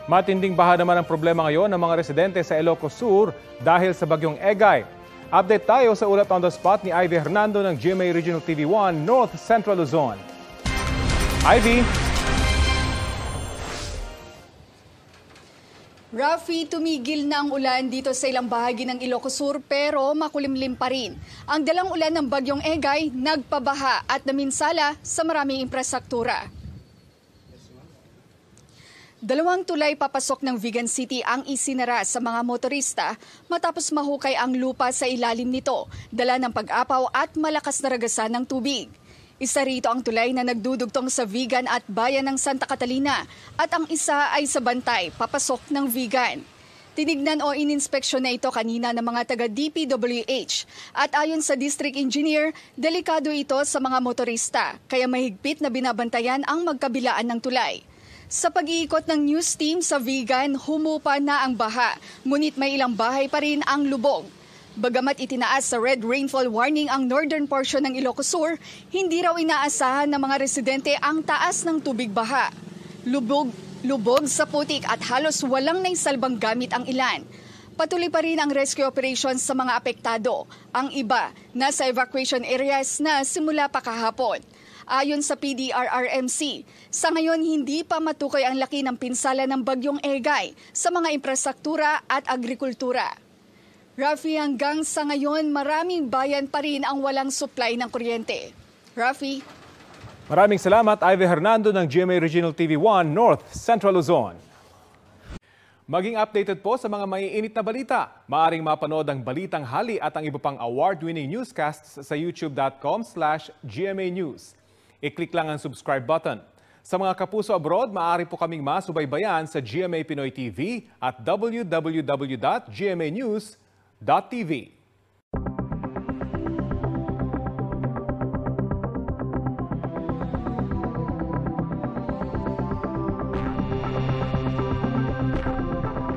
Matinding baha naman ang problema ngayon ng mga residente sa Ilocos Sur dahil sa bagyong Egay. Update tayo sa ulat on the spot ni Ivy Hernando ng GMA Regional TV 1 North Central Luzon. Ivy! Rafi, tumigil na ang ulan dito sa ilang bahagi ng Ilocos Sur pero makulimlim pa rin. Ang dalang ulan ng bagyong Egay nagpabaha at naminsala sa maraming infrastruktura. 2 tulay papasok ng Vigan City ang isinara sa mga motorista matapos mahukay ang lupa sa ilalim nito, dala ng pag-apaw at malakas na ragasan ng tubig. Isa rito ang tulay na nagdudugtong sa Vigan at bayan ng Santa Catalina at ang isa ay sa Bantay, papasok ng Vigan. Tinignan o ininspeksyon na ito kanina ng mga taga-DPWH at ayon sa district engineer, delikado ito sa mga motorista kaya mahigpit na binabantayan ang magkabilaan ng tulay. Sa pag-iikot ng news team sa Vigan, humupa na ang baha, ngunit may ilang bahay pa rin ang lubog. Bagamat itinaas sa red rainfall warning ang northern portion ng Ilocos Sur, hindi raw inaasahan ng mga residente ang taas ng tubig baha. Lubog sa putik at halos walang naisalbang gamit ang ilan. Patuloy pa rin ang rescue operations sa mga apektado. Ang iba, nasa evacuation areas na simula pa kahapon. Ayon sa PDRRMC, sa ngayon hindi pa matukoy ang laki ng pinsala ng bagyong Egay sa mga infrastruktura at agrikultura. Rafi, hanggang sa ngayon maraming bayan pa rin ang walang supply ng kuryente. Rafi? Maraming salamat, Ivy Hernando ng GMA Regional TV 1 North Central Luzon. Maging updated po sa mga maiinit na balita. Maaring mapanood ang Balitang Hali at ang iba pang award-winning newscasts sa youtube.com/GMA News. I-click lang ang subscribe button. Sa mga kapuso abroad, maaari po kaming masubaybayan sa GMA Pinoy TV at www.gmanews.tv.